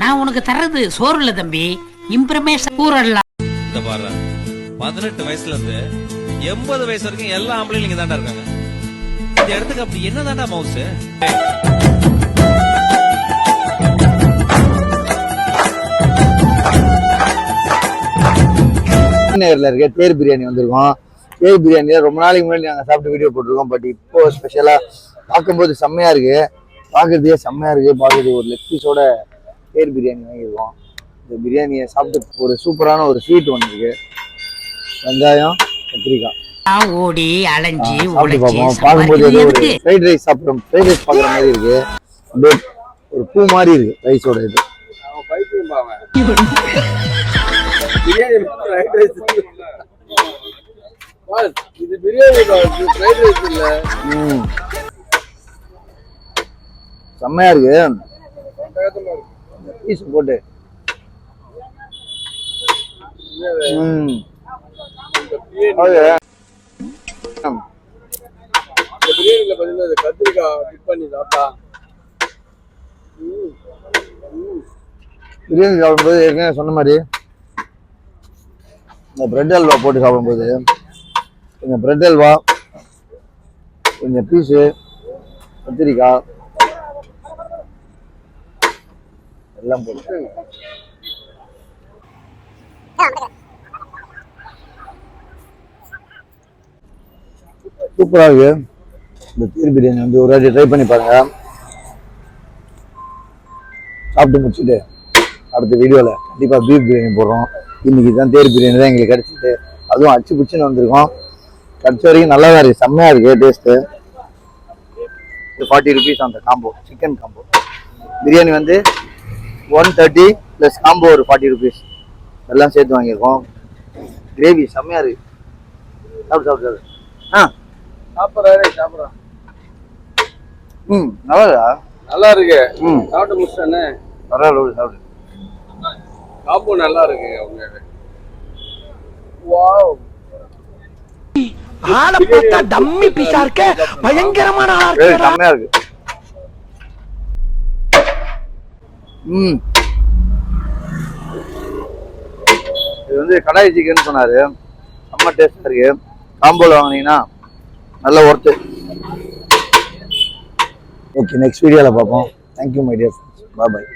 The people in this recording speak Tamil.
நான் உனக்கு தர்றது சோறு இல்ல தம்பி, இம்ப்ரமேஷன் கூறலாம். இந்த பாரு 18 வயசுல இருந்து 80 வயசு வரைக்கும் எல்லா ஆம்பளையும் இங்க தாண்டா இருக்காங்க. இந்த இடத்துக்கு அப்படி என்ன தாண்டா மவுஸ்? நேரில் இருக்க தேர் பிரியாணி வந்திருக்கோம். தேர் பிரியாணியில் ரொம்ப நாளைக்கு முன்னாடி நாங்கள் சாப்பிட்டு வீடியோ போட்டிருக்கோம். பட் இப்போ ஸ்பெஷலாக பார்க்கும்போது செம்மையாக இருக்குது, பார்க்குறதே செம்மையாக இருக்குது. பார்க்குறது ஒரு லெக் பீஸோட தேர் பிரியாணி வாங்கியிருக்கோம். இந்த பிரியாணியை சாப்பிட்டு ஒரு சூப்பரான ஒரு ஸ்வீட் ஒன்று இருக்குது, வெங்காயம் கத்திரிக்காய் ஓடி அலைஞ்சி பார்ப்போம். பார்க்கும்போது ஏதோ ஒரு ஃப்ரைட் ரைஸ் சாப்பிட்றோம், ஃப்ரைட் ரைஸ் பார்க்குற மாதிரி இருக்குது. அப்படியே ஒரு பூ மாதிரி இருக்குது ரைஸோட. இது இது பிரியாணி ஃப்ரைட் ரைஸ் இல்ல. செம்மையா இருக்கு. பீஸ் போட்டு பிரியாணில பாத்தீங்கன்னா கத்திரிக்காய் டிப் பண்ணி சாப்பிட்டா பிரியாணி சாப்பிடும்போது ஏற்கனவே சொன்ன மாதிரி இந்த பிரெட் அல்வா போட்டு சாப்பிடும்போது கொஞ்சம் பிரெட் அல்வா, கொஞ்சம் பீஸு, கத்திரிக்காய் எல்லாம் போட்டு சூப்பராக இருக்கு. இந்த தேர் பிரியாணி வந்து ஒரு வாட்டி ட்ரை பண்ணி பாருங்க. சாப்பிட்டு முடிச்சுட்டு அடுத்த வீடியோவில் கண்டிப்பாக பீஃப் பிரியாணி போடுறோம். இன்னைக்கு தான் தேர் பிரியாணி தான் எங்களுக்கு கிடச்சிட்டு, அதுவும் அச்சு பிடிச்சின்னு வந்திருக்கோம். கிடச்ச வரைக்கும் நல்லா தான் இருக்குது, செம்மையாக இருக்குது டேஸ்ட்டு. 40 rupees அந்த காம்போ, சிக்கன் காம்போ. பிரியாணி வந்து 130 ப்ளஸ் காம்போ ஒரு 40 rupees எல்லாம் சேர்த்து வாங்கியிருக்கோம். கிரேவி செம்மையாக இருக்குது. சாப்பிடு சாப்பிட்றேன். நல்லா இருக்கு. சாப்பிட்டு முடிச்சானே பரவாயில்ல, சாப்பிடு. காம்போ நல்லா இருக்கு. உண்மையாவே வாவ், ஆளை பார்த்தா டம்மி பீஸா இருக்க, பயங்கரமான ஆளா இருக்கு. செம்மையா இருக்கு. இது வந்து கடாய் சிக்கன் சொன்னாரு, செம்ம டேஸ்டா இருக்கு. காம்போல வாங்கினீங்கன்னா நல்ல ஒர்த்து. ஓகே, நெக்ஸ்ட் வீடியோல பார்ப்போம். Thank you my dear friends, bye bye.